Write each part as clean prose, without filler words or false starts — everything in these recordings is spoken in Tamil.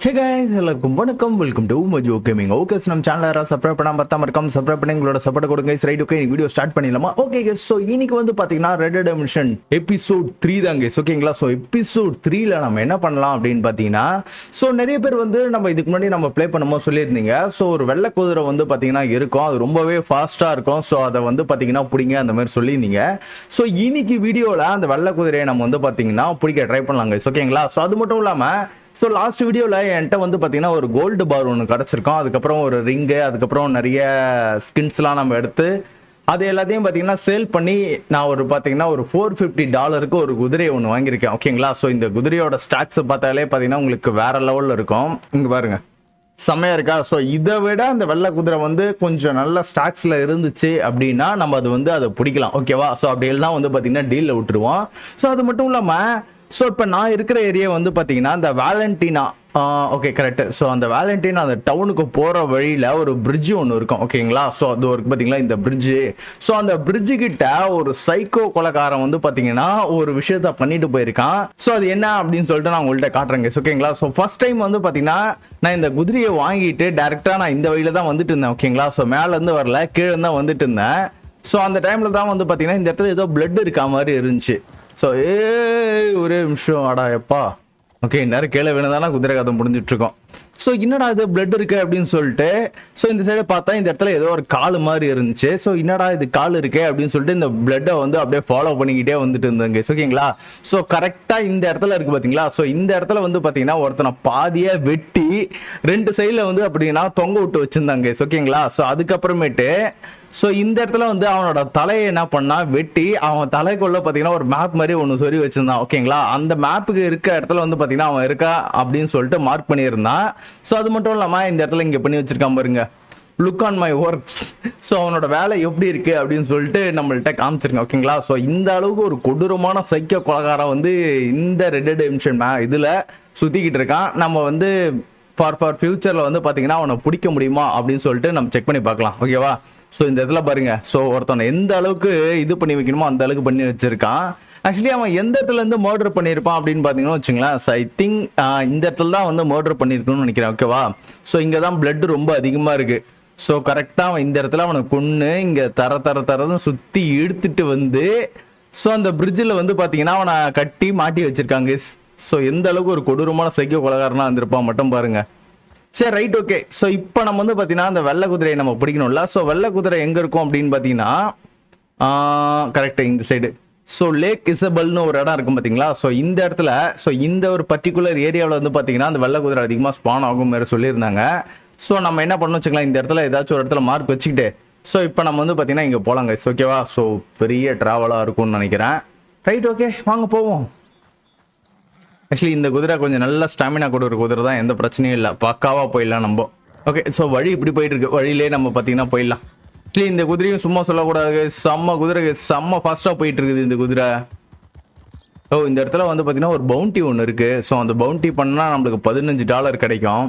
Hey guys, எல்லாருக்கும் வணக்கம். Welcome to Majo gaming. Okay, நம்ம சேனலை சப்ஸ்கிரைப் பண்ணாம பார்த்தாம இருக்கோம். சப்ஸ்கிரைப் பண்ணி உங்களோட சப்போர்ட் கொடுங்க. ரைட், ஓகே, வீடியோ ஸ்டார்ட் பண்ணிடலாமா? ஓகே guys, ஸோ இன்னைக்கு வந்து பார்த்தீங்கன்னா ரெட் டெட் ரெடெம்ப்ஷன் எபிசோட் 3 தான் guys. ஓகேங்களா? ஸோ எபிசோட் 3ல நம்ம என்ன பண்ணலாம் அப்படின்னு பார்த்தீங்கன்னா, ஸோ நிறைய பேர் வந்து நம்ம இதுக்கு முன்னாடி நம்ம ப்ளே பண்ணும்போது சொல்லியிருந்தீங்க. ஸோ ஒரு வெள்ளை குதிரை வந்து பார்த்தீங்கன்னா இருக்கும், அது ரொம்பவே ஃபாஸ்ட்டாக இருக்கும். ஸோ அதை வந்து பார்த்தீங்கன்னா பிடிங்க அந்த மாதிரி சொல்லியிருந்தீங்க. ஸோ இன்னைக்கு வீடியோவில் அந்த வெள்ளை குதிரையை நம்ம வந்து பார்த்தீங்கன்னா பிடிக்க ட்ரை பண்ணலாம் guys. ஓகேங்களா? ஸோ அது மட்டும் இல்லாமல் ஸோ லாஸ்ட் வீடியோவில் என்கிட்ட வந்து பார்த்தீங்கன்னா ஒரு கோல்டு பார் ஒன்று கிடச்சிருக்கோம். அதுக்கப்புறம் ஒரு ரிங்கு, அதுக்கப்புறம் நிறைய ஸ்கின்ஸ்லாம் நம்ம எடுத்து அது எல்லாத்தையும் பார்த்தீங்கன்னா சேல் பண்ணி நான் ஒரு பார்த்தீங்கன்னா ஒரு $450 ஒரு குதிரையை ஒன்று வாங்கியிருக்கேன். ஓகேங்களா? ஸோ இந்த குதிரையோட ஸ்டாக்ஸ் பார்த்தாலே பார்த்தீங்கன்னா உங்களுக்கு வேற லெவலில் இருக்கும். இங்கே பாருங்க, செம்மையா இருக்கா? ஸோ இதை விட அந்த வெள்ளை குதிரை வந்து கொஞ்சம் நல்ல ஸ்டாக்ஸில் இருந்துச்சு அப்படின்னா நம்ம அது வந்து அதை பிடிக்கலாம். ஓகேவா? ஸோ அப்படி எல்லாம் வந்து பார்த்தீங்கன்னா டீலில் விட்டுருவோம். ஸோ அது மட்டும் இல்லாமல் ஸோ இப்போ நான் இருக்கிற ஏரியா வந்து பார்த்தீங்கன்னா இந்த வேலண்டினா, ஓகே கரெக்ட். ஸோ அந்த வேலண்டினா அந்த டவுனுக்கு போகிற வழியில் ஒரு பிரிட்ஜு ஒன்று இருக்கும். ஓகேங்களா? ஸோ அது ஒரு பார்த்தீங்களா இந்த பிரிட்ஜு. ஸோ அந்த பிரிட்ஜு கிட்ட ஒரு சைக்கோ கொலைக்காரன் வந்து பார்த்தீங்கன்னா ஒரு விஷயத்த பண்ணிட்டு போயிருக்கான். ஸோ அது என்ன அப்படின்னு சொல்லிட்டு நான் உங்கள்கிட்ட காட்டுறேங்க. ஓகேங்களா? ஸோ ஃபர்ஸ்ட் டைம் வந்து பார்த்தீங்கன்னா நான் இந்த குதிரையை வாங்கிட்டு டேரெக்டாக நான் இந்த வழியில தான் வந்துட்டு இருந்தேன். ஓகேங்களா? ஸோ மேலேருந்து வரல, கீழே தான் வந்துட்டு இருந்தேன். ஸோ அந்த டைமில் தான் வந்து பார்த்தீங்கன்னா இந்த இடத்துல ஏதோ பிளட் இருக்கா மாதிரி இருந்துச்சு. ஸோ ஒரே நிமிஷம் ஆடா எப்பா. ஓகே, நேரம் கீழே வேணுதானா குதிரை கதை முடிஞ்சிட்டு இருக்கோம். ஸோ என்னடா இது பிளட் இருக்கு அப்படின்னு சொல்லிட்டு ஸோ இந்த சைடு பார்த்தா இந்த இடத்துல ஏதோ ஒரு கால் மாதிரி இருந்துச்சு. ஸோ என்னடா இது கால் இருக்கே அப்படின்னு சொல்லிட்டு இந்த பிளட்டை வந்து அப்படியே ஃபாலோ பண்ணிக்கிட்டே வந்துட்டு இருந்தாங்க. ஓகேங்களா? ஸோ கரெக்டாக இந்த இடத்துல இருக்கு பார்த்தீங்களா? ஸோ இந்த இடத்துல வந்து பார்த்தீங்கன்னா ஒருத்தனை பாதியை வெட்டி ரெண்டு சைடில் வந்து அப்படின்னா தொங்க விட்டு வச்சிருந்தாங்க. ஓகேங்களா? ஸோ அதுக்கப்புறமேட்டு ஸோ இந்த இடத்துல வந்து அவனோட தலையை என்ன பண்ணா வெட்டி அவன் தலைக்குள்ள பார்த்தீங்கன்னா ஒரு மேப் மாதிரி ஒன்று சொறி வச்சிருந்தான். ஓகேங்களா? அந்த மேப்புக்கு இருக்க இடத்துல வந்து பார்த்தீங்கன்னா அவன் இருக்கா அப்படின்னு சொல்லிட்டு மார்க் பண்ணியிருந்தான். ஸோ அது மட்டும் இல்லாமல் இந்த இடத்துல இங்கே பண்ணி வச்சிருக்கான் பாருங்க, look on my works. So அவனோட வேலை எப்படி இருக்கு அப்படின்னு சொல்லிட்டு நம்மள்கிட்ட காமிச்சிருக்கேன். ஓகேங்களா? ஸோ இந்த அளவுக்கு ஒரு கொடூரமான சைக்கோ கொலைகாரன் வந்து இந்த ரெட் டெட் ரெடெம்ப்ஷன் இதில் சுற்றிக்கிட்டு இருக்கான். நம்ம வந்து ஃபார் ஃபியூச்சரில் வந்து பார்த்தீங்கன்னா அவனை பிடிக்க முடியுமா அப்படின்னு சொல்லிட்டு நம்ம செக் பண்ணி பார்க்கலாம். ஓகேவா? ஸோ இந்த இடத்துல பாருங்க, ஸோ ஒருத்தவனை எந்த அளவுக்கு இது பண்ணி வைக்கணுமோ அந்த அளவுக்கு பண்ணி வச்சிருக்கான். ஆக்சுவலி அவன் எந்த இடத்துல இருந்து மர்டர் பண்ணியிருப்பான் அப்படின்னு பார்த்தீங்கன்னா வச்சுங்களேன், ஐ திங்க் இந்த இடத்துல தான் வந்து மர்டர் பண்ணியிருக்கணும்னு நினைக்கிறேன். ஓகேவா? ஸோ இங்கே தான் பிளட் ரொம்ப அதிகமாக இருக்கு. ஸோ கரெக்டாக அவன் இந்த இடத்துல அவனை கொன்று இங்கே தரன்னு சுற்றி இழுத்துட்டு வந்து ஸோ அந்த பிரிட்ஜில் வந்து பார்த்தீங்கன்னா அவனை கட்டி மாட்டி வச்சிருக்காங்க. ஸோ எந்த அளவுக்கு ஒரு கொடூரமான சைக்கோ கொலைகாரனா இருந்திருப்பான் மட்டும் பாருங்க. சரி, ரைட், ஓகே. ஸோ இப்போ நம்ம வந்து பார்த்தீங்கன்னா அந்த வெள்ளை குதிரையை நம்ம பிடிக்கணும்ல. ஸோ வெள்ளை குதிரை எங்கே இருக்கும் அப்படின்னு பார்த்தீங்கன்னா கரெக்டாக இந்த சைடு. ஸோ லேக் இசபல்னு ஒரு இடம் இருக்கும் பார்த்தீங்களா? ஸோ இந்த இடத்துல ஸோ இந்த ஒரு பர்டிகுலர் ஏரியாவில் வந்து பார்த்தீங்கன்னா அந்த வெள்ளை குதிரை அதிகமாக ஸ்பான் ஆகும் மாதிரி சொல்லியிருந்தாங்க. ஸோ நம்ம என்ன பண்ணணும் வச்சுக்கலாம், இந்த இடத்துல ஏதாச்சும் ஒரு இடத்துல மார்க் வச்சுக்கிட்டு ஸோ இப்போ நம்ம வந்து பார்த்தீங்கன்னா இங்கே போகலாங்க. ஓகேவா? ஸோ பெரிய ட்ராவலாக இருக்கும்னு நினைக்கிறேன். ரைட், ஓகே, வாங்க போவோம். ஆக்சுவலி இந்த குதிரை கொஞ்சம் நல்ல ஸ்டாமினா கூட ஒரு குதிரை தான், எந்த பிரச்சனையும் இல்லை, பக்காவாக போயிடலாம் நம்ம. ஓகே, ஸோ வழி இப்படி போயிட்டு இருக்கு, வழியிலே நம்ம பார்த்தீங்கன்னா போயிடலாம். ஆக்சுவலி இந்த குதிரையும் சும்மா சொல்லக்கூடாது, செம்ம குதிரை, செம்ம ஃபாஸ்ட்டாக போயிட்டு இருக்குது இந்த குதிரை. ஓ, இந்த இடத்துல வந்து பார்த்தீங்கன்னா ஒரு பவுண்டி ஒன்று இருக்கு. ஸோ அந்த பவுண்டி பண்ணால் நம்மளுக்கு $15 கிடைக்கும்.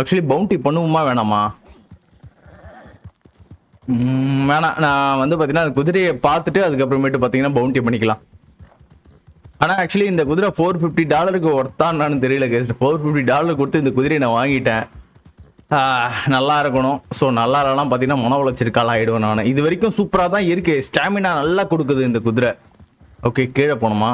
ஆக்சுவலி பவுண்டி பண்ணுவோமா வேணாமா? வேணாம், நான் வந்து பார்த்தீங்கன்னா அந்த குதிரையை பார்த்துட்டு அதுக்கப்புறமேட்டு பார்த்தீங்கன்னா பவுண்டி பண்ணிக்கலாம். ஆனால் ஆக்சுவலி இந்த குதிரை $450 ஒர்த்தான்னு தெரியல கேஸ். $450 கொடுத்து இந்த குதிரையை நான் வாங்கிட்டேன். நல்லா இருக்கணும். ஸோ நல்லா இல்லைனா பார்த்தீங்கன்னா மன உளைச்சிருக்காள் ஆகிடுவேன் நான். இது வரைக்கும் சூப்பராக தான் இருக்கு, ஸ்டாமினா நல்லா கொடுக்குது இந்த குதிரை. ஓகே, கீழே போகணுமா?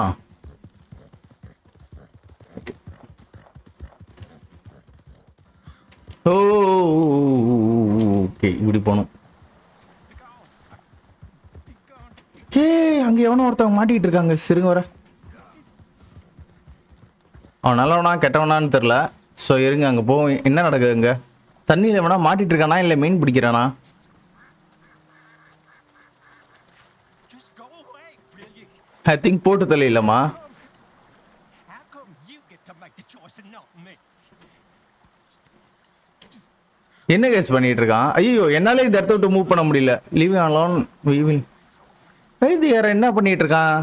ஓகே, இப்படி போகணும். அங்கே எவனோ ஒருத்தவங்க மாட்டிக்கிட்டு இருக்காங்க. சிறுங்க வர அவன் நல்லவனா கெட்டவனான்னு தெரில. ஸோ இருங்க, அங்கே போவோம். என்ன நடக்குதுங்க? தண்ணியில் எவனா மாட்டிட்டு இருக்கானா இல்லை மீன் பிடிக்கிறானா? ஐ திங்க் போட்டு தள்ளி இல்லைம்மா. என்ன கேஸ் பண்ணிட்டு இருக்கான்? ஐயோ, என்னாலே இந்த இடத்த விட்டு மூவ் பண்ண முடியல. Leave alone we will. இது யார என்ன பண்ணிட்டு இருக்கான்?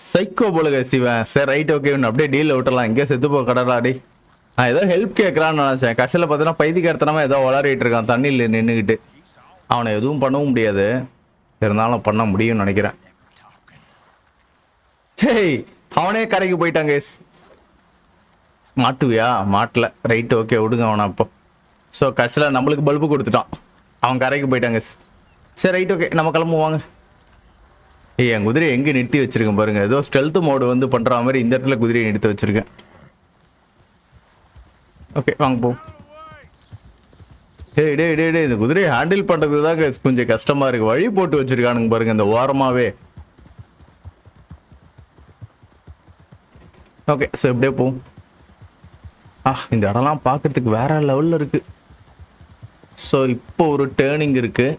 சைக்கோ போலுங்க சிவன். சரி, ரைட், ஓகே, அப்படியே டீல் விட்டுலாம். எங்கேயோ செத்து போ கடலாடி. நான் ஏதோ ஹெல்ப் கேட்கறான்னு நினைச்சேன். கடைசியில் பார்த்தீங்கன்னா பைத்தியக்காரத்தனமா ஏதோ வளரிட்டு இருக்கான் தண்ணியில் நின்றுக்கிட்டு. அவனை எதுவும் பண்ணவும் முடியாது, இருந்தாலும் பண்ண முடியும்னு நினைக்கிறேன். ஹேய், அவனே கரைக்கு போயிட்டான் கைஸ். மாட்டுவியா? மாட்டல. ரைட், ஓகே, விடுங்க அவனை. அப்போ ஸோ கடைசியில் நம்மளுக்கு பல்பு கொடுத்துட்டான். அவன் கரைக்கு போயிட்டாங்க. சரி, ரைட், ஓகே, நம்ம கிளம்புவாங்க. ஏய், என் குதிரையை எங்கே நிறுத்தி வச்சிருக்கேன் பாருங்க. ஏதோ ஸ்டெல்த் மோடு வந்து பண்ணுற மாதிரி இந்த இடத்துல குதிரையை நிறுத்தி வச்சிருக்கேன். ஓகே, வாங்க போ. டே டே டே டே இந்த குதிரையை ஹேண்டில் பண்ணுறது தான் கொஞ்சம் கஷ்டமாக இருக்குது. வழி போட்டு வச்சுருக்கானுங்க பாருங்க இந்த ஓரமாகவே. ஓகே, ஸோ எப்படியே போகும். இந்த இடம்லாம் பார்க்குறதுக்கு வேற லெவலில் இருக்குது. ஸோ இப்போ ஒரு டேர்னிங் இருக்குது.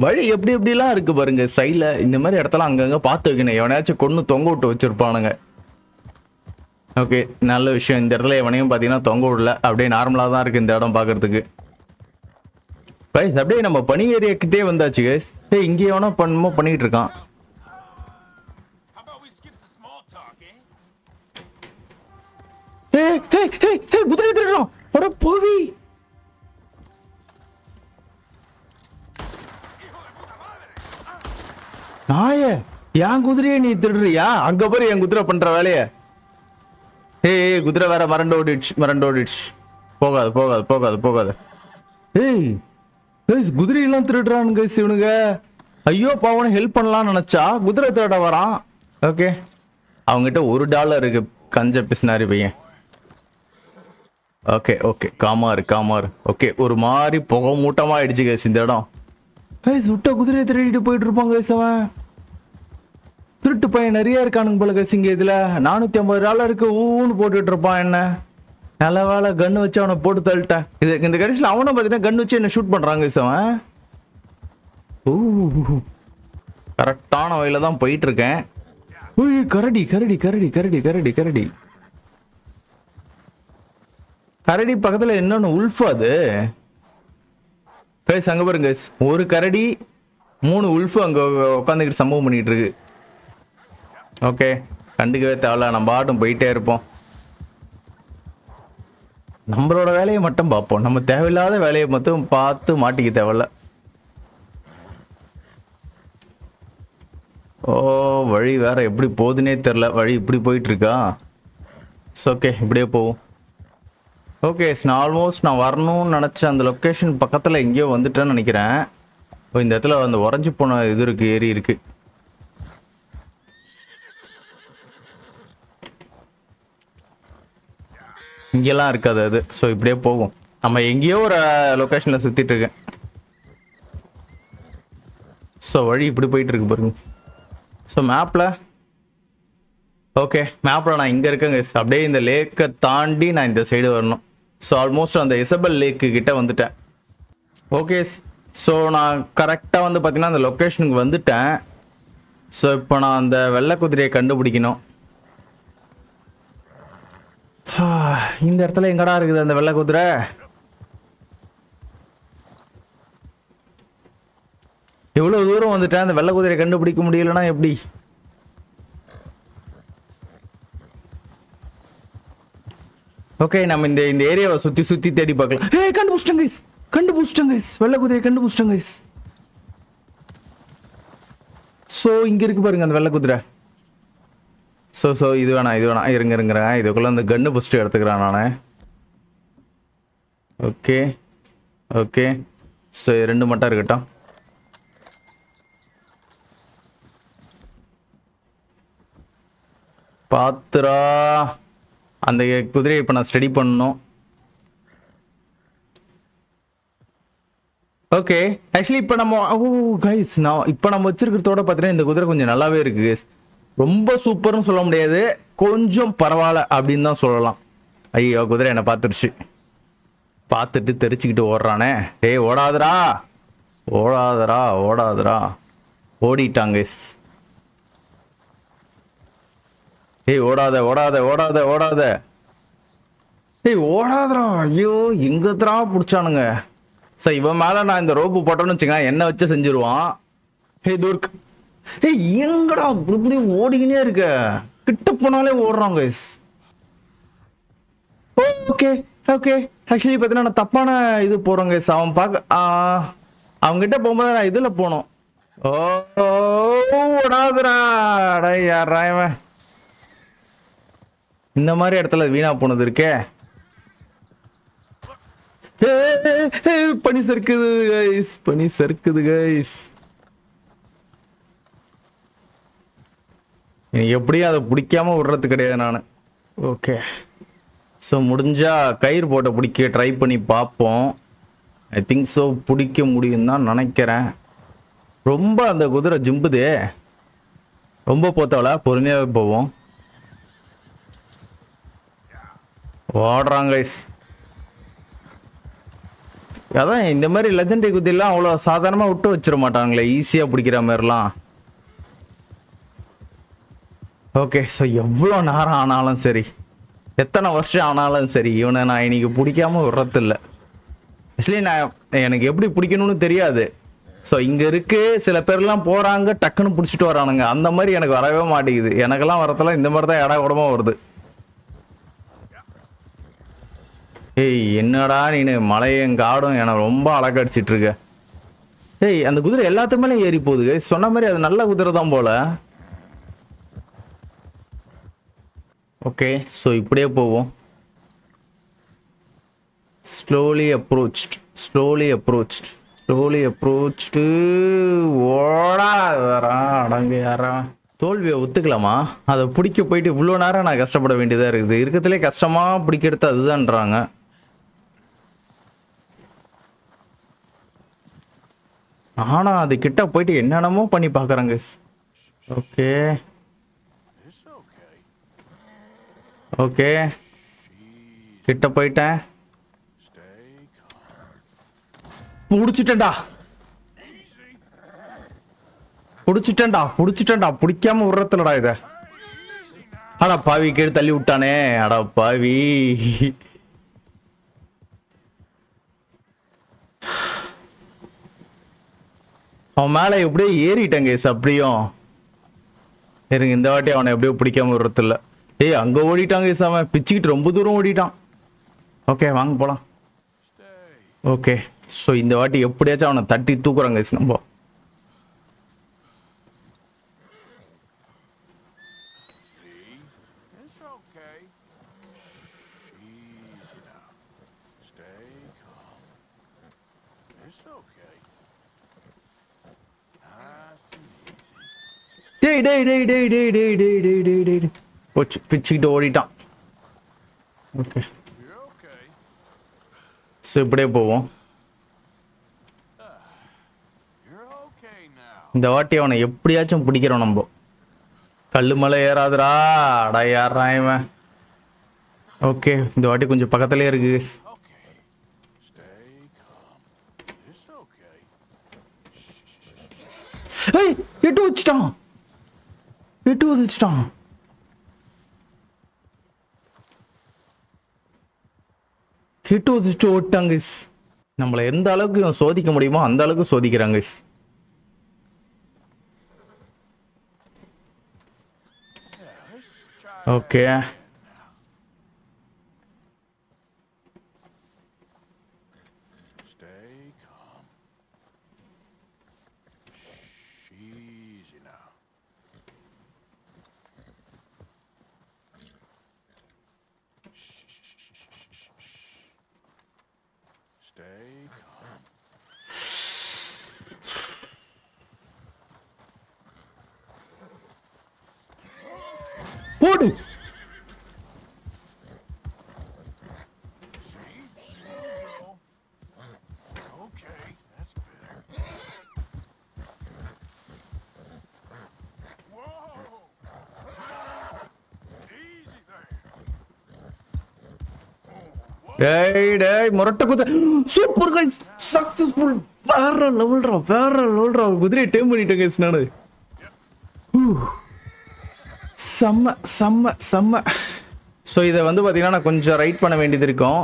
வழி எப்படி எப்படிலாம் இருக்குது பாருங்க சைடில். இந்த மாதிரி இடத்துல அங்கங்கே பார்த்து வைக்கணும். எவனையாச்சும் கொண்டு தொங்க விட்டு வச்சுருப்பானுங்க. ஓகே, நல்ல விஷயம். இந்த இடத்துல எவனையும் பார்த்தீங்கன்னா தொங்க விடல. அப்படியே நார்மலாக தான் இருக்குது இந்த இடம் பார்க்குறதுக்கு. கைஸ், அப்படியே நம்ம பனி ஏரியாக்கிட்டே வந்தாச்சு கைஸ். இங்கே எவனோ பண்ணிக்கிட்டு இருக்கான். குதிரை திருடுறோம். அட போவி. நாய, என் குதிரையை நீ திருடுறியா? அங்க போய் என் குதிரை பண்ற வேலைய. குதிரை வேற மரண்டோடிடுச்சு. போகாது போகாது போகாது போகாது. குதிரையெல்லாம் திருடுறானுங்க இவனுங்க. ஐயோ பாவனை ஹெல்ப் பண்ணலாம்னு நினைச்சா குதிரை திருட வரான். ஓகே, அவங்ககிட்ட $1 இருக்கு. கஞ்ச பிஸ்னாரி பையன். Okay okay, காமாரு. ஓகே, ஒரு மாதிரி புகை மூட்டமா ஆயிடுச்சு கைஸ் இந்த இடம். விட்ட குதிரையை திருடிட்டு போயிட்டு இருப்பாங்க கைஸ். அவன் திருட்டு பையன் நிறைய இருக்கானுங்க போல கைஸ். இங்க இதுல $450 ஊன்னு போட்டுட்டு இருப்பான். என்ன நல்ல வேலை கன்னு வச்சு அவனை போட்டு தள்ளிட்டேன். இந்த கடைசியில் அவனை பார்த்தீங்கன்னா கன் வச்சு என்ன ஷூட் பண்றாங்க கைஸ். அவன் கரெக்டான வழியில தான் போயிட்டு இருக்கேன். கரடி கரடி கரடி கரடி கரடி கரடி கரடி பக்கத்துல என்னன்னு உல்ஃபா அது கைஸ். அங்க பாருங்க கைஸ், ஒரு கரடி 3 உல்ஃபு அங்க உட்காந்துக்கிட்டு சம்பவம் பண்ணிட்டு இருக்கு. ஓகே, கண்டுக்கவே தேவையில்ல. நம்ம ஆட்டும் போயிட்டே இருப்போம். நம்மளோட வேலையை மட்டும் பார்ப்போம். நம்ம தேவையில்லாத வேலையை மட்டும் பார்த்து மாட்டிக்க தேவையில்ல. வழி வேற எப்படி போகுதுன்னே தெரில. வழி இப்படி போயிட்டு இருக்கா. ஓகே, இப்படியே போவோம். ஓகே, நான் ஆல்மோஸ்ட் நான் வரணும்னு நினச்ச அந்த லொக்கேஷன் பக்கத்தில் எங்கேயோ வந்துட்டேன்னு நினைக்கிறேன். இந்த இடத்துல அந்த உறைஞ்சி போன இது இருக்குது, ஏரி இருக்குது. இங்கெல்லாம் இருக்காது அது. ஸோ இப்படியே போகும். நம்ம எங்கேயோ ஒரு லொக்கேஷனில் சுற்றிட்டு இருக்கேன். ஸோ வழி இப்படி போயிட்டு இருக்கு பாருங்க. ஸோ மேப்பில் ஓகே, மேப்பில் நான் இங்கே இருக்கேங்க. அப்படியே இந்த லேக்கை தாண்டி நான் இந்த சைடு வரணும். ஸோ ஆல்மோஸ்ட் அந்த இசபெல் லேக்கு கிட்ட வந்துட்டேன். ஓகே, ஸோ நான் கரெக்டாக வந்து பார்த்தீங்கன்னா அந்த லொக்கேஷனுக்கு வந்துட்டேன். ஸோ இப்போ நான் அந்த வெள்ளை குதிரையை கண்டுபிடிக்கணும். இந்த இடத்துல எங்கடா இருக்குது அந்த வெள்ளை குதிரை? எவ்வளோ தூரம் வந்துட்டேன், அந்த வெள்ளை குதிரையை கண்டுபிடிக்க முடியலன்னா எப்படி? ஓகே, நம்ம இந்த ஏரியாவை சுற்றி தேடி பார்க்கலாம். கண்டுபிடிச்சிட்டேன் கைஸ், வெள்ளை குதிரையை கண்டுபிடிச்சிட்டேன் கைஸ். ஸோ இங்கே இருக்கு பாருங்க அந்த வெள்ளை குதிரை. ஸோ இது வேணாம் இருங்கிறேன். இதுக்குள்ள அந்த கன்னு ஃபஸ்ட்டு எடுத்துக்கிறேன் நான். ஓகே, ஸோ 2 மட்டும் இருக்கட்டும். பாத்துரா, அந்த குதிரையை இப்போ நான் ஸ்டடி பண்ணணும். ஓகே, ஆக்சுவலி இப்போ நம்ம இப்போ நம்ம வச்சிருக்கிறதோட பார்த்தீங்கன்னா இந்த குதிரை கொஞ்சம் நல்லாவே இருக்கு கைஸ். ரொம்ப சூப்பர்னு சொல்ல முடியாது, கொஞ்சம் பரவாயில்ல அப்படின்னு தான் சொல்லலாம். ஐயோ, குதிரை என்னை பார்த்துட்டு தெரிச்சுக்கிட்டு ஓடுறானே. ஓடாதரா ஓடிட்டாங்க. ஓடாதரா. ஐயோ, எங்கத்ரா பிடிச்சானுங்க. சார், இவன் மேல நான் இந்த ரோப்பு போட்டோன்னு வச்சுங்க, என்ன வச்சு செஞ்சிருவான். துர்க், எங்கடா இப்படி ஓடிக்கினே இருக்க? கிட்ட போனாலே ஓடுறாங்க. ஓகே, ஆக்சுவலி பார்த்தீங்கன்னா நான் தப்பான இது போறேங்க. அவன் அவங்க கிட்ட போகும்போது நான் இதுல போனோம். ஓடாதரா. யாரா இவன்? இந்த மாதிரி இடத்துல வீணா போனது இருக்கே. பனி சறுக்குது கைஸ், பனி சறுக்குது கைஸ். எப்படியும் அதை பிடிக்காம விடுறது கிடையாது நான். ஓகே, ஸோ முடிஞ்சா கயிறு போட்ட பிடிக்க ட்ரை பண்ணி பார்ப்போம். ஐ திங்க் ஸோ பிடிக்க முடியும் தான் நினைக்கிறேன். ரொம்ப அந்த குதிரை ஜிம்புதே, ரொம்ப போத்தவள, பொறுமையாகவே போவோம். ஓடுறாங்க கைஸ். அதான் இந்த மாதிரி லெஜெண்டரி குதிரைலாம் அவ்வளோ சாதாரணமாக விட்டு வச்சிட மாட்டாங்களே, ஈஸியாக பிடிக்கிற மாதிரிலாம். ஓகே, ஸோ எவ்வளோ நேரம் ஆனாலும் சரி, எத்தனை வருஷம் ஆனாலும் சரி, இவனை நான் இன்னைக்கு பிடிக்காம விடுறதில்ல. ஆக்சுவலி எனக்கு எப்படி பிடிக்கணும்னு தெரியாது. ஸோ இங்கே இருக்கு, சில பேர்லாம் போகிறாங்க டக்குன்னு பிடிச்சிட்டு வரானுங்க. அந்த மாதிரி எனக்கு வரவே மாட்டேங்குது. எனக்கெல்லாம் வரதெல்லாம் இந்த மாதிரி தான் இட கூடமா வருது. ஏய் என்னடா நீனு மலையும் காடும் எனக்கு ரொம்ப அழகடிச்சிட்டு இருக்க. ஏய் அந்த குதிரை எல்லாத்து மேலே ஏறி போகுது. சொன்ன மாதிரி அது நல்ல குதிரை தான் போல. ஓகே, ஸோ இப்படியே போவோம். Slowly approached, slowly approached, slowly approached. ஓடா வரா அடங்கு யாரா. தோல்வியை ஒத்துக்கலாமா? அதை பிடிக்க போயிட்டு இவ்வளோ நேரம் நான் கஷ்டப்பட வேண்டியதாக இருக்குது. இருக்கிறதுலே கஷ்டமாக பிடிக்கிறது அதுதான்றாங்க. ஆனா அது கிட்ட போயிட்டு என்னென்னமோ பண்ணி பார்க்குறாங்க. ஓகே ஓகே, கிட்ட போயிட்டேன். புடிச்சிட்டேன்டா, புடிச்சிட்டேன்டா, புடிச்சிட்டேன்டா. பிடிக்காம விடுறதுலடா இத. அடா பாவி, கீழே தள்ளி விட்டானே. அடா பாவி. அவன் மேலே எப்படியோ ஏறிட்டாங்க அப்படியும். இருங்க, இந்த வாட்டி அவனை எப்படியோ பிடிக்காம விடுறதில்ல. ஏய் அங்கே ஓடிட்டாங்க அவன், பிச்சுக்கிட்டு ரொம்ப தூரம் ஓடிட்டான். ஓகே வாங்க போகலாம். ஓகே, ஸோ இந்த வாட்டி எப்படியாச்சும் அவனை தட்டி தூக்குறாங்க நம்ம. டேய் டேய் டேய் டேய் டேய் டேய் டேய் டேய் டேய் டேய் போச்சு, பிச்சுக்கிட்டு ஓடிட்டான். ஓகே, ஸோ இப்படியே போவோம். இந்த வாட்டி அவனை எப்படியாச்சும் பிடிக்கிறோம் நம்ம. கல்லு மலை ஏறாதுடா. அடா யாரா இவன். ஓகே, இந்த வாட்டி கொஞ்சம் பக்கத்துலேயே இருக்கு. ஏய் எட்டு வச்சுட்டான், எட்டு வச்சுட்டான். ஹிட் வச்சுட்டு ஓட்டாங்க. நம்மளை எந்த அளவுக்கு இவன் சோதிக்க முடியுமோ அந்த அளவுக்கு சோதிக்கிறாங்க. ஓகே, போடு. டேய் டேய் முரட்ட குதிரை சூப்பர் கைஸ், சக்சஸ்ஃபுல். வேற லெவல்ரா, வேற லெவல்ரா. குதிரையை டேம் பண்ணிட்டேன் கைஸ் நானு. செம்ம செம்ம செம்ம. ஸோ இதை வந்து பார்த்தீங்கன்னா நான் கொஞ்சம் ரைட் பண்ண வேண்டியது இருக்கும்.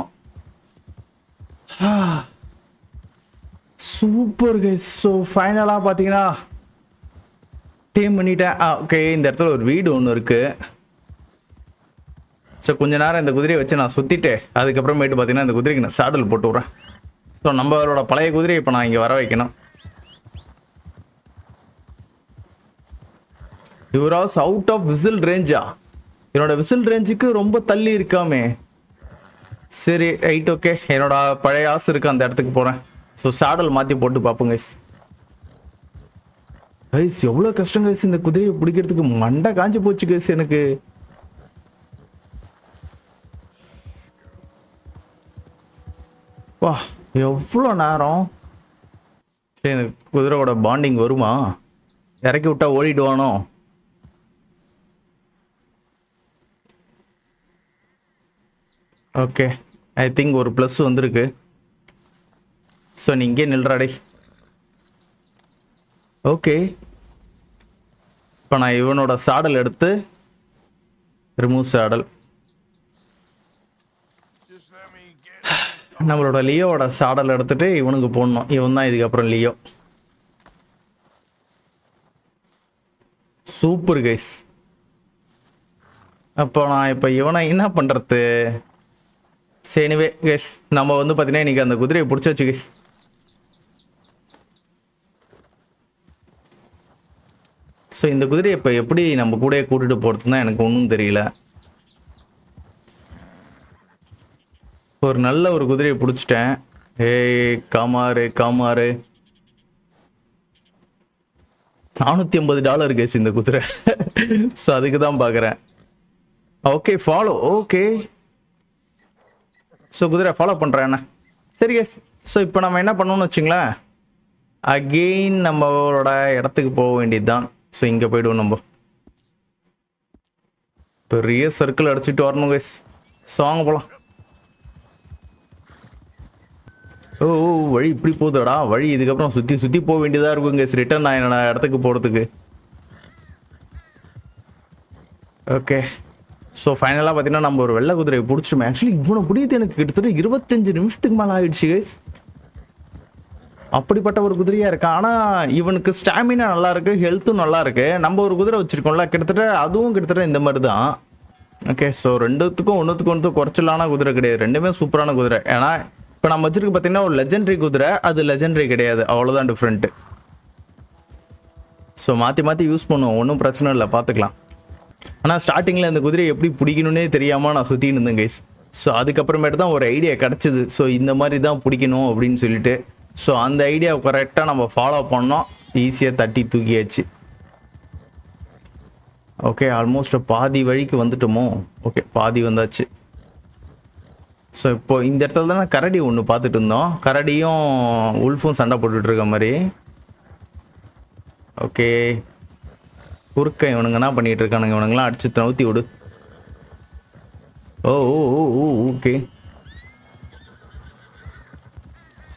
Super guys. ஸோ ஃபைனலாக பார்த்தீங்கன்னா டேம் பண்ணிட்டேன். ஓகே, இந்த இடத்துல ஒரு வீடு ஒன்று இருக்குது. ஸோ கொஞ்ச நேரம் இந்த குதிரையை வச்சு நான் சுற்றிட்டு அதுக்கப்புறமேட்டு பார்த்தீங்கன்னா இந்த குதிரைக்கு நான் சாடல் போட்டு விட்றேன். ஸோ நம்மளோட பழைய குதிரையை இப்போ நான் இங்கே வர வைக்கணும். Your house out of whistle ரேஞ்சா? என்னோட விசில் ரேஞ்சுக்கு ரொம்ப தள்ளி இருக்காமே. சரி ரைட் ஓகே. என்னோட பழைய ஆசை இருக்கு, அந்த இடத்துக்கு போகிறேன். ஸோ சாடல் மாற்றி போட்டு பார்ப்போம் கைஸ். கைஸ் எவ்வளோ கஷ்டம் கைஸ் இந்த குதிரையை பிடிக்கிறதுக்கு. மண்டை காஞ்சி போச்சு கைஸ் எனக்கு. வா எவ்வளோ நேரம். சரி இந்த குதிரையோட பாண்டிங் வருமா? இறக்கி விட்டா ஓடிடுவானோ? ஓகே ஐ திங்க் ஒரு ப்ளஸ் வந்திருக்கு. ஸோ நீ இங்கே நில்றாடே. ஓகே இப்போ நான் இவனோட சாடல் எடுத்து ரிமூவ் சாடல். நம்மளோட லியோவோட சாடல் எடுத்துட்டு இவனுக்கு போடணும். இவன் தான் இதுக்கப்புறம் லியோ. Super guys. அப்போ நான் இப்போ இவனை என்ன பண்ணுறது? சரிவே கைஸ் நம்ம வந்து பார்த்தீங்கன்னா இன்றைக்கி அந்த குதிரையை பிடிச்சாச்சு கைஸ். ஸோ இந்த குதிரையை இப்போ எப்படி நம்ம கூட கூட்டிகிட்டு போகிறது தான் எனக்கு ஒன்றும் தெரியல. ஒரு நல்ல ஒரு குதிரையை பிடிச்சிட்டேன். ஏய் காமாரு காமாரு. $450 கேஸ் இந்த குதிரை. ஸோ அதுக்கு தான் பார்க்குறேன். Okay follow. ஓகே ஸோ குதிரை ஃபாலோ பண்ணுறேன் என்ன. சரி கேஸ். ஸோ இப்போ நம்ம என்ன பண்ணணும்னு வச்சுங்களேன், அகெயின் நம்மளோட இடத்துக்கு போக வேண்டியது தான். ஸோ இங்கே போய்டுவோம் நம்ம. பெரிய சர்க்கிள் அடிச்சுட்டு வரணும் கேஸ். ஸோ வாங்க போகலாம். ஓ வழி இப்படி போகுதுடா. வழி இதுக்கப்புறம் சுற்றி சுற்றி போக வேண்டியதாக இருக்கும் கேஸ் ரிட்டர்ன் நான் என்னோட இடத்துக்கு போகிறதுக்கு. ஓகே ஸோ ஃபைனலாக பார்த்தீங்கன்னா நம்ம ஒரு வெள்ளை குதிரையை பிடிச்சோம். ஆக்சுவலி இவ்வளோ பிடிக்குது எனக்கு கிட்டத்தட்ட 25 நிமிஷத்துக்கு மேலே ஆகிடுச்சு கைஸ். அப்படிப்பட்ட ஒரு குதிரையாக இருக்கு. ஆனால் இவனுக்கு ஸ்டாமினா நல்லா இருக்குது, ஹெல்த்தும் நல்லா இருக்குது. நம்ம ஒரு குதிரை வச்சுருக்கோம்ல, கிட்டத்தட்ட அதுவும் கிட்டத்தட்ட இந்த மாதிரி தான். ஓகே ஸோ ரெண்டுத்துக்கும் ஒன்றுத்துக்கு குறைச்சலான குதிரை கிடையாது. ரெண்டுமே சூப்பரான குதிரை. ஏன்னா இப்போ நம்ம வச்சுருக்கு பார்த்தீங்கன்னா ஒரு லெஜெண்டரி குதிரை, அது லெஜெண்டரி கிடையாது, அவ்வளோதான் டிஃப்ரெண்ட்டு. ஸோ மாற்றி மாற்றி யூஸ் பண்ணுவோம், ஒன்றும் பிரச்சனை இல்லை, பார்த்துக்கலாம். ஆனால் ஸ்டார்டிங்கில் இந்த குதிரையை எப்படி பிடிக்கணுன்னே தெரியாமல் நான் சுற்றின்னு இருந்தேன் கைஸ். ஸோ அதுக்கப்புறமேட்டு தான் ஒரு ஐடியா கிடச்சிது. ஸோ இந்த மாதிரி தான் பிடிக்கணும் அப்படின்னு சொல்லிட்டு. ஸோ அந்த ஐடியாவை கரெக்டாக நம்ம ஃபாலோ பண்ணோம். ஈஸியாக தட்டி தூக்கியாச்சு. ஓகே ஆல்மோஸ்ட் பாதி வழிக்கு வந்துட்டோமோ. ஓகே பாதி வந்தாச்சு. ஸோ இப்போ இந்த இடத்துல தானே கரடி ஒன்று பார்த்துட்டு இருந்தோம். கரடியும் உல்ஃபும் சண்டை போட்டுட்டு இருக்க மாதிரி. ஓகே குறுக்க இவனுங்க என்ன பண்ணிட்டு இருக்கானுங்க? இவனுங்களாம் அடிச்சு நவுத்தி விடு. ஓ ஓ ஓ ஓ ஓகே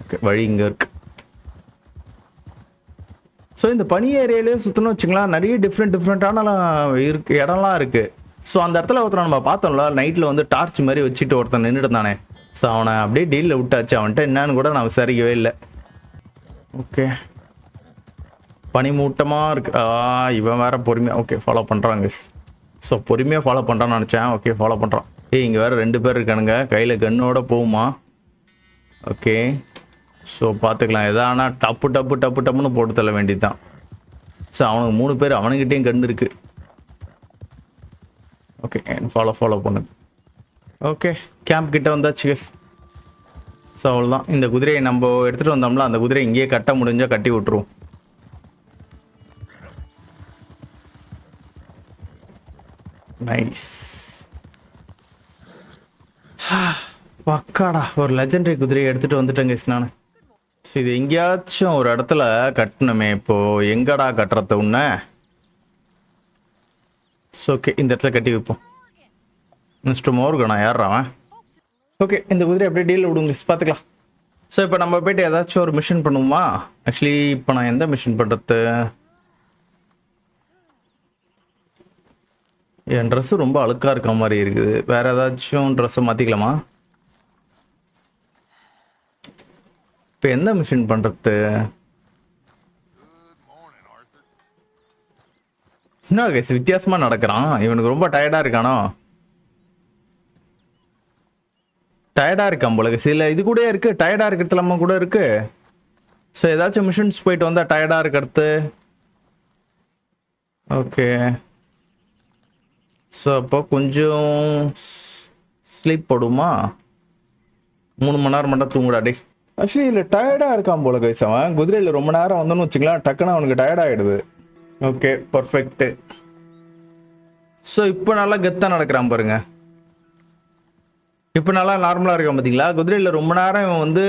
ஓகே வழி இங்கே இருக்கு. ஸோ இந்த பனி ஏரியாலே சுற்றணும் வச்சுங்களா, நிறைய டிஃப்ரெண்ட்டான இருக்கு இடம்லாம் இருக்குது. ஸோ அந்த இடத்துல ஒருத்தனை நம்ம பார்த்தோம்ல நைட்டில் வந்து டார்ச் மாதிரி வச்சுட்டு ஒருத்தன் நின்றுட்டு தானே. ஸோ அவனை அப்படியே டீலில் விட்டாச்சு. அவன்கிட்ட என்னன்னு கூட நான் விசாரிக்கவே இல்லை. ஓகே பனிமூட்டமாக இருக்கு. இவன் வேற பொறுமையாக ஓகே ஃபாலோ பண்ணுறாங்க. ஸோ பொறுமையாக ஃபாலோ பண்ணுறான்னு நினச்சேன். ஓகே ஃபாலோ பண்ணுறான். இங்கே வேறு 2 பேர் இருக்கானுங்க. கையில் கன்னோட போகுமா? ஓகே ஸோ பார்த்துக்கலாம். எதானா டப்புன்னு போட்டு தள்ள வேண்டியது தான். ஸோ அவனுக்கு 3 பேர், அவனுக்கிட்டேயும் கன்று இருக்குது. ஓகே ஃபாலோ பண்ணு. ஓகே கேம்ப் கிட்ட வந்தாச்சு கேஸ். ஸோ அவ்வளோதான். இந்த குதிரையை நம்ம எடுத்துகிட்டு வந்தோம்ல, அந்த குதிரையை இங்கேயே கட்ட முடிஞ்சால் கட்டி விட்டுருவோம். நைஸ் பக்காடா. ஒரு லெஜெண்டரி குதிரையை எடுத்துகிட்டு வந்துட்டேன் கேஸ் நான். ஸோ இது எங்கேயாச்சும் ஒரு இடத்துல கட்டணுமே. இப்போது எங்கடா கட்டுறது உன்ன? ஸோ ஓகே இந்த இடத்துல கட்டி வைப்போம். மிஸ்டர் மோர்கனா யாராவன்? ஓகே இந்த குதிரை அப்படியே டீல் விடுங்க, பார்த்துக்கலாம். ஸோ இப்போ நம்ம போய்ட்டு ஏதாச்சும் ஒரு மிஷன் பண்ணுவோமா? ஆக்சுவலி இப்போ நான் எந்த மிஷன் பண்ணுறது? என் ட்ரெஸ்ஸு ரொம்ப அழுக்காக இருக்க மாதிரி இருக்குது. வேறு ஏதாச்சும் ட்ரெஸ்ஸை மாற்றிக்கலாமா? இப்போ எந்த மிஷன் பண்ணுறது? என்ன கேஸ் வித்தியாசமாக நடக்கிறான். இவனுக்கு ரொம்ப டயர்டாக இருக்கானோ? டயர்டாக இருக்கான் போல கேஸ். இல்லை இது கூட இருக்குது, டயர்டாக இருக்கிறது இல்லாமல் கூட இருக்குது. ஸோ ஏதாச்சும் மிஷன்ஸ் போயிட்டு வந்தால் டயர்டாக இருக்கிறது. ஓகே ஸோ அப்போ கொஞ்சம் ஸ்லீப் போடுமா, 3 மணி நேரம் மட்டும் தூங்குடா டே. ஆக்சுவலி இதில் டயர்டாக இருக்கான் போல கைஸ். அவன் குதிரையில் ரொம்ப நேரம் வந்தோன்னு வச்சுக்கலாம், டக்குன்னு அவனுக்கு டயர்டாகிடுது. Okay perfect. ஸோ இப்போ நல்லா கெத்தாக நடக்கிறான் பாருங்க. இப்போ நல்லா நார்மலாக இருக்கான் பார்த்தீங்களா. குதிரையில் ரொம்ப நேரம் இவன் வந்து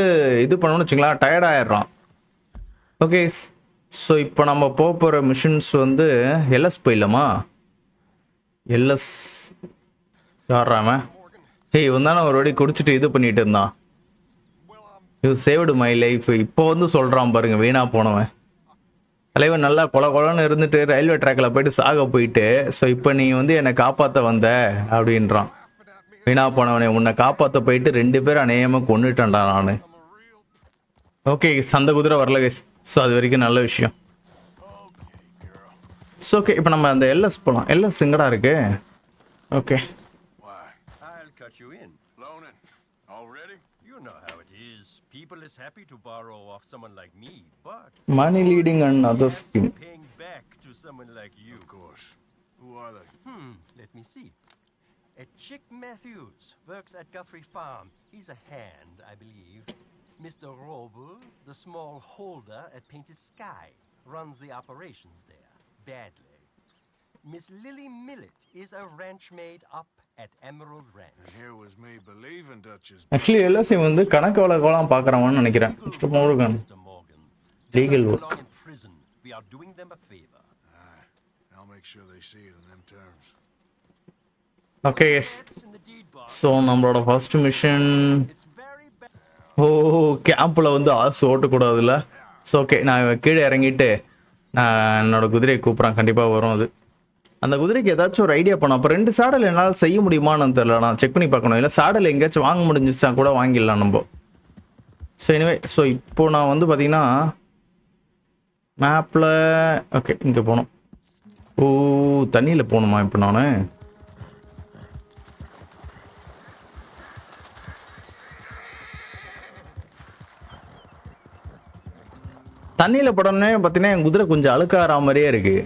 இது பண்ணணும்னு வச்சுக்கலாம், டயர்டாகிடுறான். ஓகே ஸோ இப்போ நம்ம போக போகிற மிஷின்ஸ் வந்து எல்எஸ் போயிடலாமா. எல்எஸ் யாராம இவன் தானே ஒரு வாட்டி குடிச்சிட்டு இது பண்ணிட்டு இருந்தான். You saved my life. இப்போ வந்து சொல்கிறான் பாருங்க, வீணா போனவன் தலைவன் நல்லா கொலன்னு இருந்துட்டு ரயில்வே ட்ராக்கில் போயிட்டு சாக போயிட்டு, ஸோ இப்போ நீ வந்து என்னை காப்பாற்ற வந்த அப்படின்றான். வீணா போனவனே, உன்னை காப்பாற்ற போயிட்டு 2 பேர் அநேகமாக கொண்டுட்டேன்டா நான். ஓகே அந்த குதிரை வரல கைஸ். ஸோ அது வரைக்கும் நல்ல விஷயம். ஸோ ஓகே இப்போ நம்ம அந்த எல்எஸ் போகலாம். எல்எஸ் எங்கடா இருக்கு? Okay People is happy to borrow off someone like me, but money leading and other scheme. Paying back to someone like you, of course. Who are they? Let me see. Chick Matthews works at Guthrie Farm. He's a hand, I believe. Mr. Roble, the small holder at Painted Sky, runs the operations there badly. Miss Lily Millet is a ranch maid up at Emerald Ranch. And here was me believing Duchess. Actually எல்லாரும் வந்து கணக்கு வழக்கெல்லாம் பார்க்கறவன்னு நினைக்கிறேன். Mr. Morgan. Legal work. We are doing them a favor. I'll make sure they see it in them terms. Okay, yes. So நம்மளோட ஃபர்ஸ்ட் மிஷன் கேம்ப்ல வந்து ஆசு ஓட்ட கூடாதுல. சோ ஓகே நான் கீழே இறங்கிட்டு நான் என்னோட குதிரையை கூப்பிடுறேன், கண்டிப்பா வரும் அது. அந்த குதிரைக்கு ஏதாச்சும் ஒரு ஐடியா பண்ணோம். அப்போ 2 சாடல் என்னால் செய்ய முடியுமான்னு தெரியல, நான் செக் பண்ணி பார்க்கணும். இல்லை சாடல் எங்கேயாச்சும் வாங்க முடிஞ்சிச்சா கூட வாங்கிடலாம் நம்ம. ஸோ எனிவே ஸோ இப்போ நான் வந்து பார்த்தீங்கன்னா மேப்பில் ஓகே இங்கே போகணும். தண்ணியில் போகணுமா இப்போ நான்? தண்ணியில் படனே பார்த்தீங்கன்னா என் குதிரை கொஞ்சம் அழுக்காற மாதிரியே இருக்கு.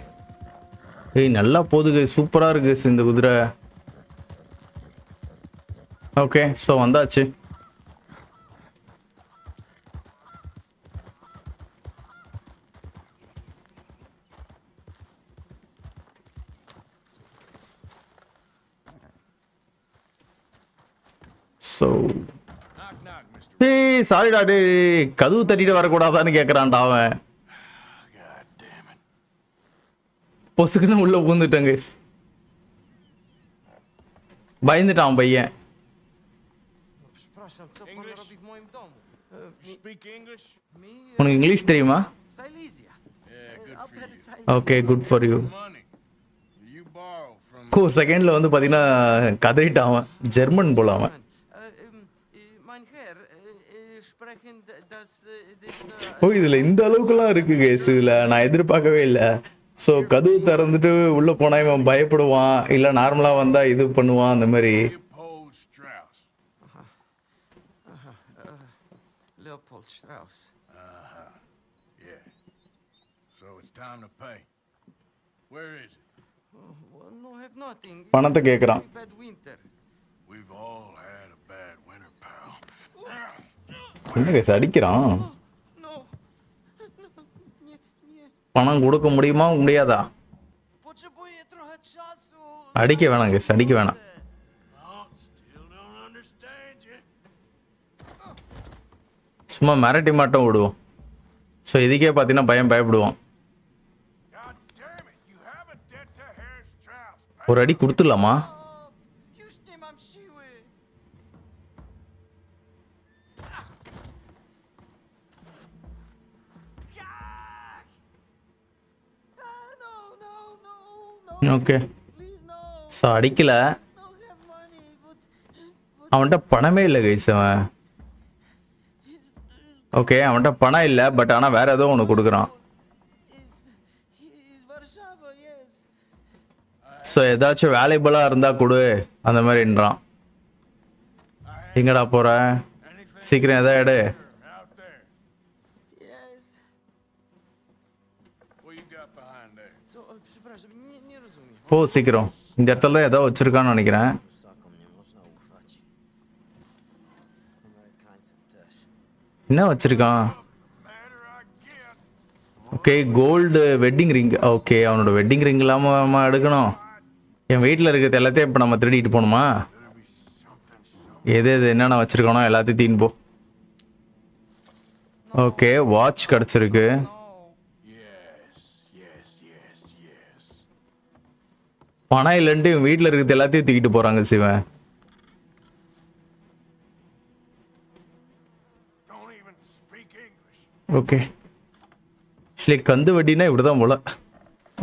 நல்லா போகுது, சூப்பராக இருக்கு இந்த குதிரை. ஓகே ஸோ வந்தாச்சு. ஸோ சாரிடா டே, கதவு தட்டிட்டு வரக்கூடாதான்னு கேட்குறான்டா அவன். பொசுக்குன்னு உள்ள பூந்துட்டாங்க, பயந்துட்டான் பையன். உனக்கு இங்கிலீஷ் தெரியுமா? Okay good for you. செகண்ட்ல வந்து பாத்தீங்கன்னா கதறிட்டான் அவன், ஜெர்மன் போல அவன். இதுல இந்த அளவுக்குலாம் இருக்கு கேஸ், இதுல நான் எதிர்பார்க்கவே இல்லை. ஸோ கதவு திறந்துட்டு உள்ள போனா இவன் பயப்படுவான், இல்லை நார்மலா வந்தா இது பண்ணுவான் அந்த மாதிரி. பணத்தை கேட்குறான். என்ன கேஸ் அடிக்கிறான்? பணம் கொடுக்க முடியுமா முடியாதா? அடிக்க வேணாம் கேஸ், அடிக்க வேணாம். சும்மா மிரட்டி மட்டும் விடுவோம். ஸோ இதுக்கே பார்த்தீங்கன்னா பயப்படுவான். ஒரு அடி கொடுத்துடலாமா? ஓகே ஸோ அடிக்கல. அவன்கிட்ட பணமே இல்லை கைஸ் அவன். ஓகே அவன்கிட்ட பணம் இல்லை, பட் ஆனால் வேற ஏதோ ஒன்று கொடுக்குறான். ஸோ ஏதாச்சும் வேல்யூபிளாக இருந்தால் கொடு அந்த மாதிரின்றான். எங்கடா போற? சீக்கிரம் எதா எடு. போ சீக்கிரம், இந்த இடத்துல தான் ஏதோ வச்சிருக்கான்னு நினைக்கிறேன். என்ன வச்சிருக்கான்? Okay, gold wedding ring. Okay, அவனோட வெட்டிங் ரிங் இல்லாமல் நம்ம எடுக்கணும். என் வீட்டில் இருக்கிறது எல்லாத்தையும் இப்போ நம்ம திருடிட்டு போகணுமா? எது என்னென்ன வச்சுருக்கானோ எல்லாத்தையும் தீன் போ. ஓகே, வாட்ச் கிடச்சிருக்கு. பணம் இல்லைன்ட்டு இவன் வீட்டில் இருக்கிறது எல்லாத்தையும் தூக்கிட்டு போகிறாங்க சிவன். ஓகே, ஆக்சுவலி கந்து வட்டினா இப்படி தான் போல.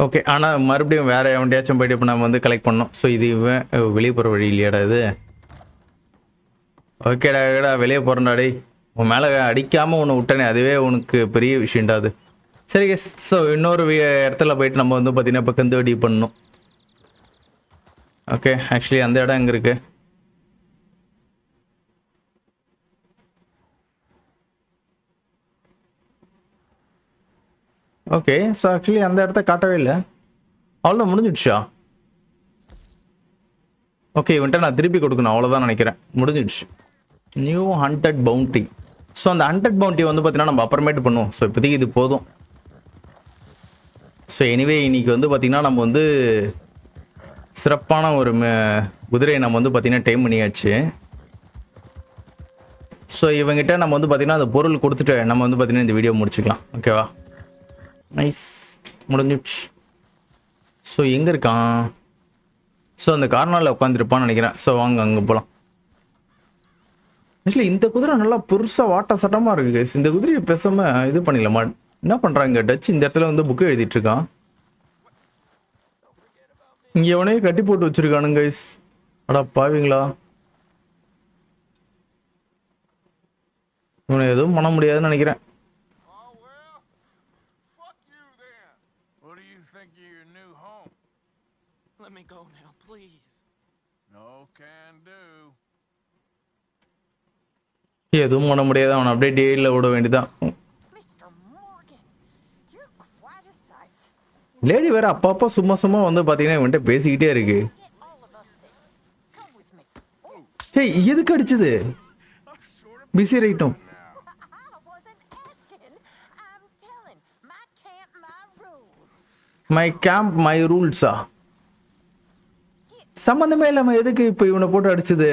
ஓகே, ஆனால் மறுபடியும் வேறு எவன்டையாச்சும் போய்ட்டு இப்போ நம்ம வந்து கலெக்ட் பண்ணோம். ஸோ இது இவன் வெளியே போகிற வழி இல்லையாடா இது? ஓகேடா வெளியே போகிறேன்டாடே. உன் மேலே அடிக்காமல் ஒன்று விட்டனே, அதுவே உனக்கு பெரிய விஷயம்டா அது. சரி கேஸ், ஸோ இன்னொரு இடத்துல போயிட்டு நம்ம வந்து பார்த்தீங்கன்னா இப்போ கந்து வட்டி பண்ணணும். ஓகே, ஆக்சுவலி அந்த இடம் எங்கே இருக்குது? ஓகே, ஸோ ஆக்சுவலி அந்த இடத்த காட்டவே இல்லை. அவ்வளோதான், முடிஞ்சிடுச்சா? ஓகே, இவன்ட்ட நான் திருப்பி கொடுக்கணும், அவ்வளோதான் நினைக்கிறேன். முடிஞ்சிடுச்சு. New hunted bounty. ஸோ அந்த ஹண்டட் பவுண்டி வந்து பார்த்தீங்கன்னா நம்ம அப்புறமேட்டு பண்ணுவோம். ஸோ இப்போதைக்கு இது போதும். ஸோ எனிவே இன்னைக்கு வந்து பார்த்தீங்கன்னா நம்ம வந்து சிறப்பான ஒரு குதிரையை நம்ம வந்து பார்த்தீங்கன்னா டைம் பண்ணியாச்சு. ஸோ இவங்ககிட்ட நம்ம வந்து பார்த்தீங்கன்னா அந்த பொருள் கொடுத்துட்டு நம்ம வந்து பார்த்தீங்கன்னா இந்த வீடியோ முடிச்சுக்கலாம். ஓகேவா? நைஸ், முடிஞ்சிடுச்சு. ஸோ எங்கே இருக்கான்? ஸோ அந்த கார்னரில் உட்காந்துருப்பான்னு நினைக்கிறேன். ஸோ வாங்க அங்கே போகலாம். ஆக்சுவலி இந்த குதிரை நல்லா பெருசாக வாட்ட சட்டமாக இருக்குது. இந்த குதிரையை பேசாமல் இது பண்ணிடலாமா? என்ன பண்ணுறாங்க டச் இந்த இடத்துல வந்து புக்கு எழுதிட்டு இருக்கான். இங்கே எவனையும் கட்டி போட்டு வச்சுருக்கானுங்க கைஸ். அடா பாவீங்களா, இவனை எதுவும் பண்ண முடியாதுன்னு நினைக்கிறேன். எதுவும் பண்ண முடியாது, அவன் அப்படியே டேயில் விட வேண்டியதான். லேடி வேற அப்பப்போ சும்மா சும்மா வந்து பார்த்தீங்கன்னா இவன்ட்ட பேசிக்கிட்டே இருக்கு. ஏய், எதுக்கு அடிச்சது? பிஸி ரைட்டும். மை கேம்ப் மை ரூல்ஸா? சம்பந்தமே இல்லாம எதுக்கு இப்போ இவனை போட்டு அடிச்சது?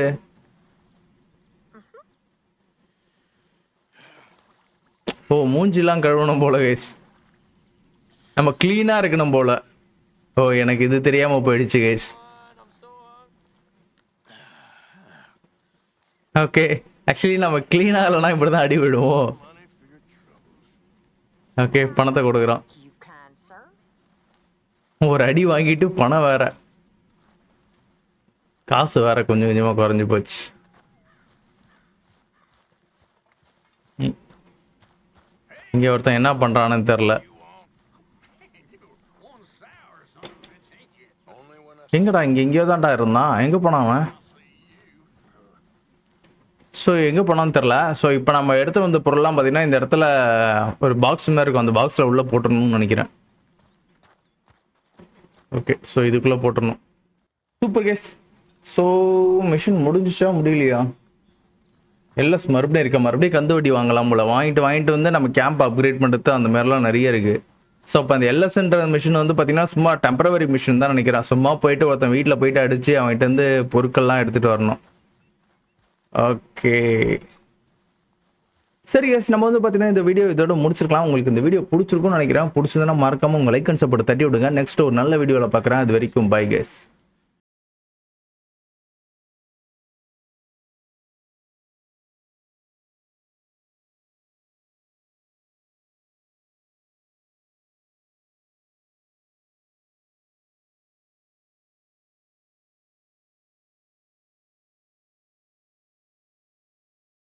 ஓ, மூஞ்சிலாம் கழுவணும் போல கைஸ், நம்ம கிளீனா இருக்கணும் போல. ஓ, எனக்கு இது தெரியாம போயிடுச்சு கைஸ். ஓகே, ஆக்சுவலி நம்ம கிளீனா இல்லைனா இப்படிதான் அடி விடுவோம். ஓகே, பணத்தை கொடுக்குறோம். ஒரு அடி வாங்கிட்டு பணம் வேற, காசு வேற கொஞ்சம் கொஞ்சமா குறைஞ்சு போச்சு. இங்க ஒருத்தன் என்ன பண்றான்னு தெரியல. எங்கடா? இங்க எங்கேயோ தான்டா இருந்தான். எங்க போனான் அவன்? ஸோ எங்கே போனான்னு தெரில. ஸோ இப்போ நம்ம எடுத்து வந்த பொருள்லாம் பார்த்தீங்கன்னா இந்த இடத்துல ஒரு பாக்ஸ் மாதிரி இருக்கும். அந்த பாக்ஸில் உள்ளே போட்டுடணும்னு நினைக்கிறேன். ஓகே, ஸோ இதுக்குள்ளே போட்டுடணும். Super gas. ஸோ மிஷின் முடிஞ்சிச்சா முடியலையா? எல்எஸ் மறுபடியும் இருக்கா? மறுபடியும் கந்து வட்டி வாங்கலாம் போல. வாங்கிட்டு வந்து நம்ம கேம்ப் அப்கிரேட் பண்ணுறது அந்த மாதிரிலாம் நிறைய இருக்குது. ஸோ அப்போ அந்த எல்எஸ்ன்ற மிஷின் வந்து பார்த்தீங்கன்னா சும்மா டெம்பரவரி மிஷின் தான் நினைக்கிறேன். சும்மா போயிட்டு ஒருத்தன் வீட்டில் போயிட்டு அடித்து அவன்கிட்ட வந்து பொருட்கள்லாம் எடுத்துகிட்டு வரணும். ஓகே சரி கேஸ், நம்ம வந்து பார்த்தீங்கன்னா இந்த வீடியோ இதோட முடிச்சிருக்கலாம். உங்களுக்கு இந்த வீடியோ பிடிச்சிருக்கும்னு நினைக்கிறேன். பிடிச்சதுன்னா மறக்காமல் உங்கள் லைக் அண்ட் சப்போர்ட் தட்டி விடுங்க. நெக்ஸ்ட் ஒரு நல்ல வீடியோவில் பார்க்குறேன். அது வரைக்கும் பை கேஸ்.